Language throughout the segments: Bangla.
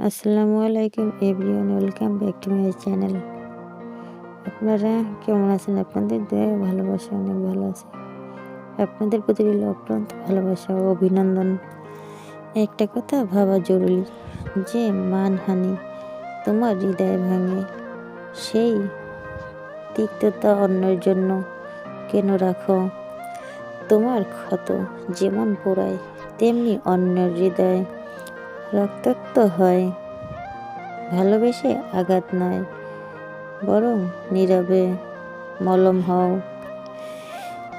আসসালামু আলাইকুম everyone, welcome back to my channel. আপনারা কেমন আছেন? আপনাদের দয়ায় ভালোবাসা অনেক ভালো আছে। আপনাদের প্রতি রইল অক্লান্ত ভালোবাসা ও অভিনন্দন। একটা কথা ভাবা জরুরি, যে মানহানি তোমার হৃদয় ভাঙে, সেই তিক্ততা অন্যের জন্য কেন রাখো? তোমার ক্ষত যেমন পোড়ায়, তেমনি অন্যের হৃদয় রক্তাক্ত হয়। ভালোবেসে আঘাত নয়, বরং নীরবে মলম হও।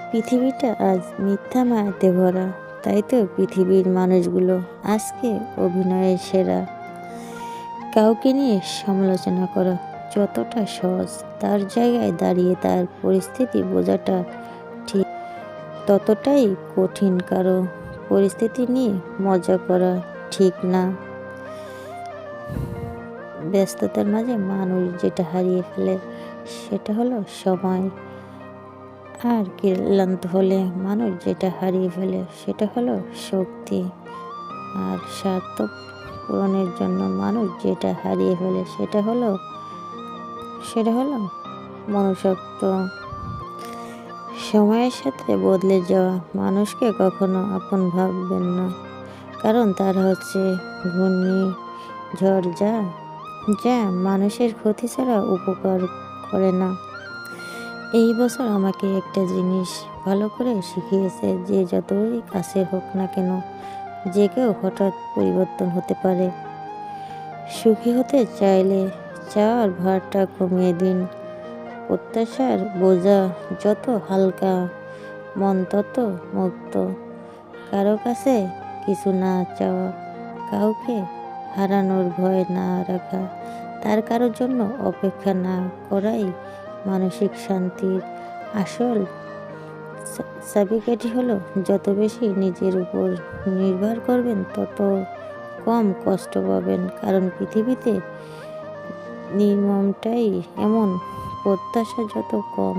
পৃথিবীটা আজ মিথ্যা মায়াতে ভরা, তাই তো পৃথিবীর মানুষগুলো আজকে অভিনয়ের সেরা। কাউকে নিয়ে সমালোচনা করা যতটা সহজ, তার জায়গায় দাঁড়িয়ে তার পরিস্থিতি বোঝাটা ঠিক ততটাই কঠিন। কারো পরিস্থিতি নিয়ে মজা করা ঠিক না। ব্যস্ততার মাঝে মানুষ যেটা হারিয়ে ফেলে সেটা হলো সময়, আর ক্লান্ত হলে মানুষ যেটা হারিয়ে ফেলে সেটা হলো শক্তি, আর স্বার্থ পূরণের জন্য মানুষ যেটা হারিয়ে ফেলে সেটা হলো মনুষ্যত্ব। সময়ের সাথে বদলে যাওয়া মানুষকে কখনো আপন ভাববেন না, কারণ তারা হচ্ছে ঘূর্ণিঝড়, যা যা মানুষের ক্ষতি ছাড়া উপকার করে না। এই বছর আমাকে একটা জিনিস ভালো করে শিখিয়েছে, যে যতই কাছের হোক না কেন, যে কেউ হঠাৎ পরিবর্তন হতে পারে। সুখী হতে চাইলে চাওয়ার ভারটা কমিয়ে দিন। প্রত্যাশার বোঝা যত হালকা, মন তত মুক্ত। কারো কাছে কিছু না চাওয়া, কাউকে হারানোর ভয় না রাখা, তার কারোর জন্য অপেক্ষা না করাই মানসিক শান্তির আসল চাবিকাঠি হলো, যত বেশি নিজের উপর নির্ভর করবেন তত কম কষ্ট পাবেন। কারণ পৃথিবীতে নির্মমটাই এমন, প্রত্যাশা যত কম,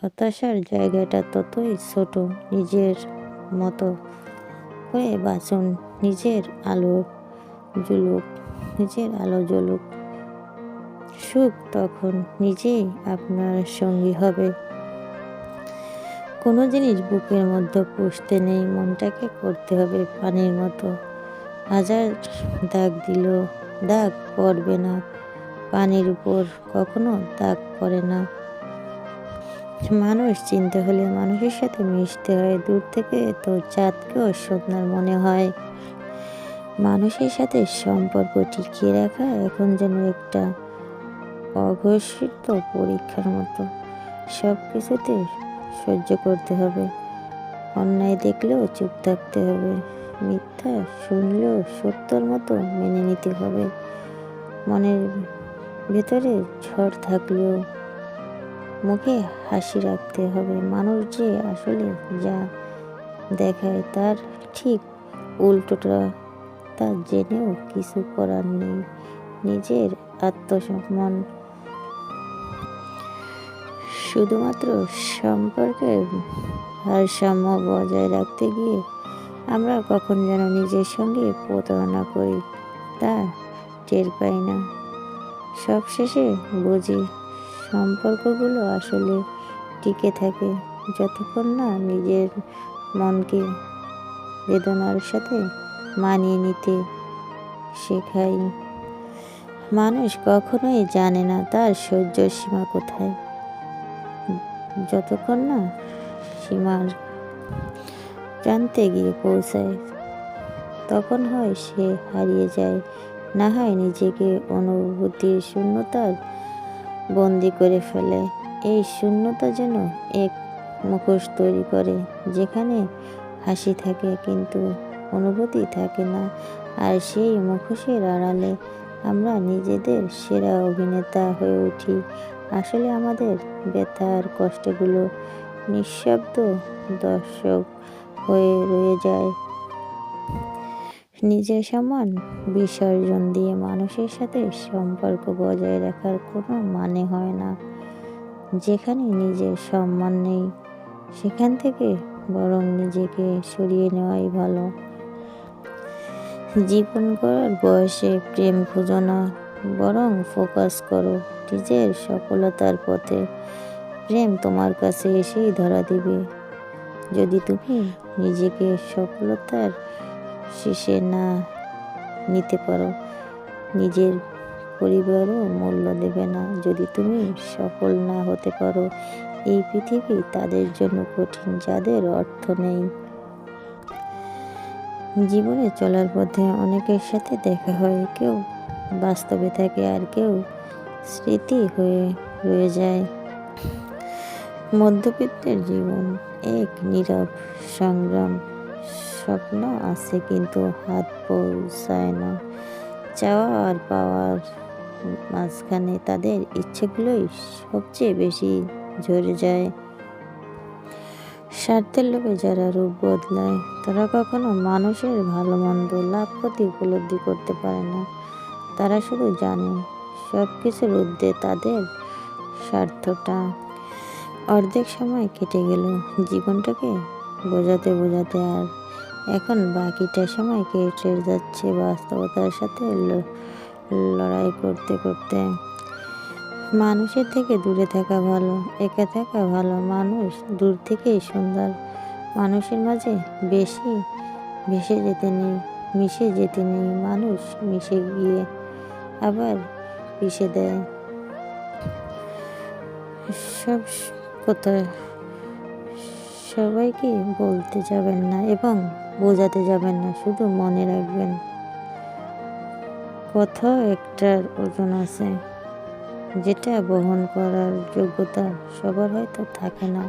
হতাশার জায়গাটা ততই ছোট। নিজের মতো করে বাঁচুন, নিজের আলো জ্বলুক। সুখ তখন নিজেই আপনার সঙ্গী হবে। কোনো জিনিস বুকের মধ্যে পুষতে নেই, মনটাকে করতে হবে পানির মতো। হাজার দাগ দিল দাগ পড়বে না, পানির উপর কখনো দাগ পড়ে না। মানুষ চিনতে হলে মানুষের সাথে মিশতে হয়। দূর থেকে তো চাঁদকেও সুন্দর মনে হয়। মানুষের সাথে সম্পর্ক টিকিয়ে রাখা এখন যেন একটা অঘোষিত পরীক্ষার মতো। সব কিছুতে সহ্য করতে হবে, অন্যায় দেখলেও চুপ থাকতে হবে, মিথ্যা শুনলেও সত্যর মতো মেনে নিতে হবে। মনের ভেতরে ঝড় থাকলেও মুখে হাসি রাখতে হবে। মানুষ যে আসলে যা দেখায় তার ঠিক উল্টোটা, তা জেনেও কিছু করার নেই। নিজের আত্মসম্মান শুধুমাত্র সম্পর্কে ভারসাম্য বজায় রাখতে গিয়ে আমরা কখন যেন নিজের সঙ্গে প্রতারণা করি, তা টের পাই না। সবশেষে বুঝি, সম্পর্কগুলো আসলে টিকে থাকে যতক্ষণ না নিজের মনকে বেদনার সাথে মানিয়ে নিতে শেখাই। মানুষ কখনোই জানে না তার সহ্য সীমা কোথায়। যতক্ষণ না সীমার প্রান্তে গিয়ে পৌঁছায়, তখন হয় সে হারিয়ে যায়, না হয় নিজেকে অনুভূতির শূন্যতার বন্দি করে ফেলে। এই শূন্যতা যেন এক মুখোশ তৈরি করে, যেখানে হাসি থাকে কিন্তু অনুভূতি থাকে না। আর সেই মুখোশের আড়ালে আমরা নিজেদের সেরা অভিনেতা হয়ে উঠি। আসলে আমাদের ব্যথা আর কষ্টগুলো নিঃশব্দ দর্শক হয়ে রয়ে যায়। নিজের সম্মান বিসর্জন দিয়ে মানুষের সাথে সম্পর্ক বজায় রাখার কোনো মানে হয় না। যেখানে নিজের সম্মান নেই, সেখান থেকে বরং নিজেকে সরিয়ে নেওয়াই ভালো। জীবন গড়ার বয়সে প্রেম খুঁজো না, বরং ফোকাস করো নিজের সফলতার পথে। প্রেম তোমার কাছে এসেই ধরা দিবে যদি তুমি নিজেকে সফলতার শেষে না নিতে পারো। নিজের পরিবারও মূল্য দেবে না যদি তুমি সফল না হতে পারো। এই পৃথিবী তাদের জন্য কঠিন যাদের অর্থ নেই। জীবনে চলার পথে অনেকের সাথে দেখা হয়, কেউ বাস্তবে থাকে আর কেউ স্মৃতি হয়ে রয়ে যায়। মধ্যবিত্তের জীবন এক নীরব সংগ্রাম। স্বপ্ন আছে কিন্তু হাত পৌঁছায় না। চাওয়া আর পাওয়ার মাঝখানে তাদের ইচ্ছেগুলোই সবচেয়ে বেশি ঝরে যায়। স্বার্থের লোভে যারা রূপ বদলায় তারা কখনো মানুষের ভালো মন্দ লাভ ক্ষতি উপলব্ধি করতে পারে না। তারা শুধু জানে সব কিছুর ঊর্ধ্বে তাদের স্বার্থটা। অর্ধেক সময় কেটে গেল জীবনটাকে বোঝাতে বোঝাতে, আর এখন বাকিটা সময় কেটে যাচ্ছে বাস্তবতার সাথে লড়াই করতে করতে। মানুষের থেকে দূরে থাকা ভালো, একা থাকা ভালো। মানুষ দূর থেকেই সুন্দর। মানুষের মাঝে বেশি ভেসে যেতে নেই, মিশে যেতে নেই। মানুষ মিশে গিয়ে আবার পিষে দেয়। সব কথা সবাইকে বলতে যাবেন না এবং বোঝাতে যাবেন না, শুধু মনে রাখবেন কোথাও একটার ওজন আছে যেটা বহন করার যোগ্যতা সবার হয়তো থাকে না।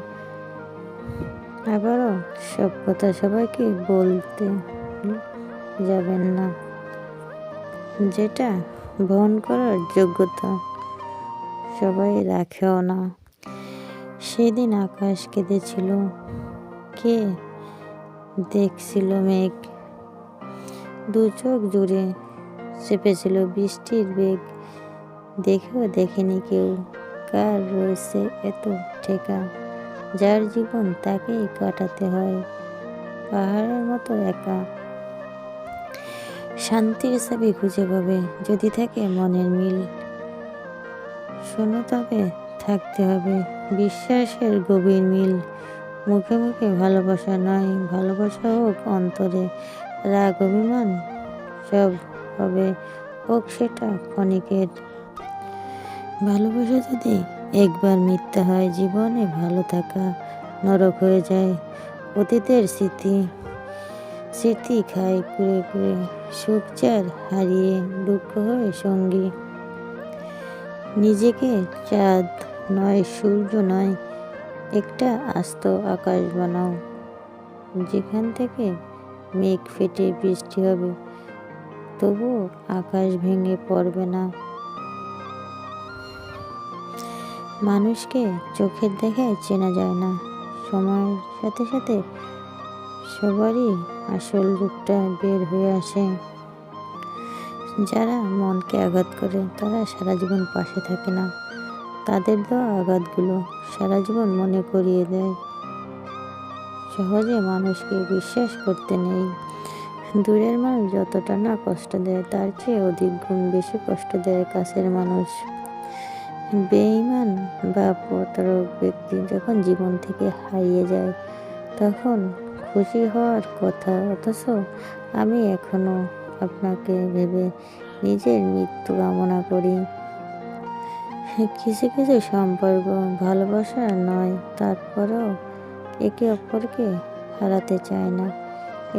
আবারও সব কথা সবাইকে বলতে যাবেন না, যেটা বহন করার যোগ্যতা সবাই রাখেও না। সেদিন আকাশ কেঁদেছিল, কে দেখছিল মেঘ, দু চোখ জুড়ে চেপেছিল বৃষ্টির বেগ। দেখেও দেখেনি কেউ কার রয়েছে এত ঠেকা। যার জীবন তাকেই কাটাতে হয় পাহাড়ের মতো একা। শান্তির চাবি খুঁজে পাবে যদি থাকে মনের মিল। শোনো তবে থাকতে হবে বিশ্বাসের গভীর মিল। মুখে মুখে ভালোবাসা নয়, ভালোবাসা হোক অন্তরে। রাগ অভিমান সব হবে, হোক সেটা ক্ষণিকের। ভালোবাসা যদি একবার মিথ্যা হয়, জীবনে ভালো থাকা নরক হয়ে যায়। অতীতের স্মৃতি খায় কুড়ে কুড়ে, সুখ চার হারিয়ে দুঃখ হয়ে সঙ্গী। নিজেকে চাঁদ নয়, সূর্য নয়, একটা আস্ত আকাশ বানাও, যেখান থেকে মেঘ ফেটে বৃষ্টি হবে তবুও আকাশ ভেঙে পড়বে না। মানুষকে চোখের দেখায় চেনা যায় না, সময়ের সাথে সাথে সবারই আসল রূপটা বের হয়ে আসে। যারা মনকে আঘাত করে তারা সারা জীবন পাশে থাকে না, তাদের দেওয়া আঘাতগুলো সারা জীবন মনে করিয়ে দেয়। সহজে মানুষকে বিশ্বাস করতে নেই। দূরের মানুষ যতটা না কষ্ট দেয় তার চেয়ে অধিক গুণ বেশি কষ্ট দেয় কাছের মানুষ। বেঈমান বা প্রতারক ব্যক্তি যখন জীবন থেকে হারিয়ে যায় তখন খুশি হওয়ার কথা, অথচ আমি এখনো আপনাকে ভেবে নিজের মৃত্যু কামনা করি। কিছু কিছু সম্পর্ক ভালোবাসা নয়, তারপরেও একে অপরকে হারাতে চায় না।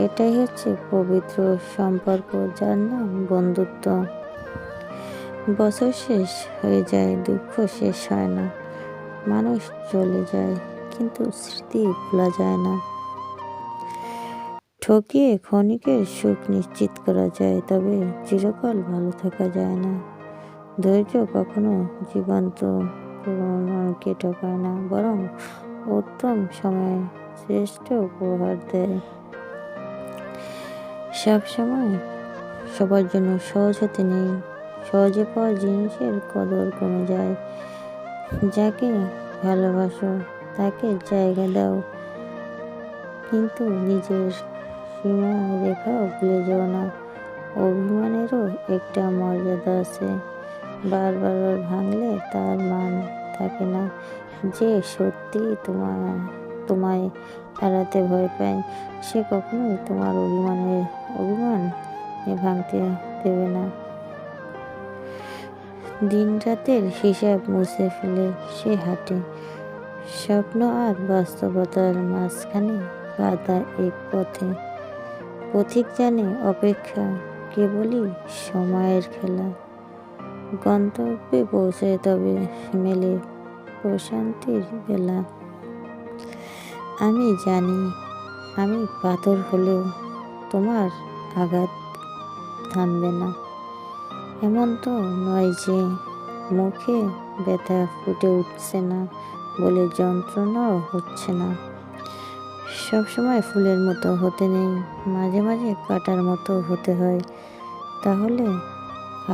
এটাই হচ্ছে পবিত্র সম্পর্ক, যার নাম বন্ধুত্ব। বছর শেষ হয়ে যায়, দুঃখ শেষ হয় না। মানুষ চলে যায় কিন্তু স্মৃতি ভোলা যায় না। ঠকিয়ে ক্ষণিকের সুখ নিশ্চিত করা যায়, তবে চিরকাল ভালো থাকা যায় না। ধৈর্য কখনো জীবন্ত পুরনোকে ঠকায় না, বরং উত্তম সময়ে শ্রেষ্ঠ উপহার দেয়। সবসময় সবার জন্য সহজ হতে নেই, সহজে পাওয়া জিনিসের কদর কমে যায়। যাকে ভালোবাসো তাকে জায়গা দাও, কিন্তু নিজের সীমা রেখাও ভুলে যেও না। অভিমানেরও একটা মর্যাদা আছে। বারবার ওর ভাঙলে তার মান থাকে না। যে সত্যি তোমায় হারাতে ভয় পায়, সে কখনোই তোমার অভিমান ভাঙতে দেবে না। দিন রাতের হিসাব মুছে ফেলে সে হাঁটে, স্বপ্ন আর বাস্তবতার মাঝখানে বাধা এক পথে। পথিক জানে অপেক্ষা কেবলই সময়ের খেলা। গন্তব্যে পৌঁছায় তবে মেলে প্রশান্তির বেলা। আমি জানি আমি পাথর হলেও তোমার আঘাত থামবে না। এমন তো নয় যে মুখে ব্যথা ফুটে উঠছে না বলে যন্ত্রণাও হচ্ছে না। সবসময় ফুলের মতো হতে নেই, মাঝে মাঝে কাটার মতো হতে হয়। তাহলে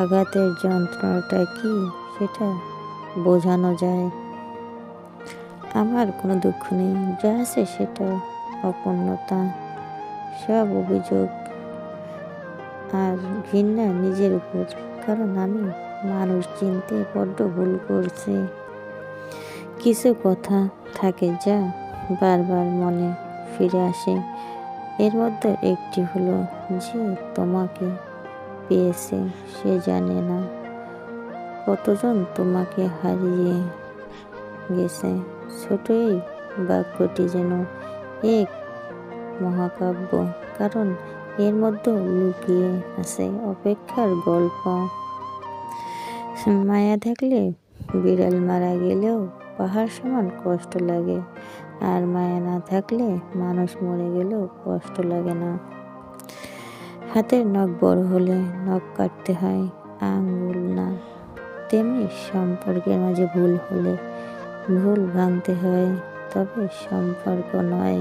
আঘাতের যন্ত্রণাটা কি সেটা বোঝানো যায়। আমার কোনো দুঃখ নেই, যা আছে সেটা অপূর্ণতা। সব অভিযোগ আর ঘৃণা নিজের উপর, কারণ আমি মানুষ চিনতে বড্ড ভুল করছি। কিছু কথা থাকে যা বারবার মনে ফিরে আসে। এর মধ্যে একটি হলো যে তোমাকে পেয়েছে সে জানে না কতজন তোমাকে হারিয়ে গেছে। ছোট এই বাক্যটি যেন এক মহাকাব্য, কারণ এর মধ্যে লুকিয়ে আছে অপেক্ষার গল্প। মায়া থাকলে বিড়াল মারা গেলেও পাহাড় সমান কষ্ট লাগে, আর মায়া না থাকলে মানুষ মরে গেলেও কষ্ট লাগে না। হাতের নখ বড় হলে নখ কাটতে হয়, আঙ্গুল না। তেমনি সম্পর্কের মাঝে ভুল হলে ভুল ভাঙতে হয়, তবে সম্পর্ক নয়।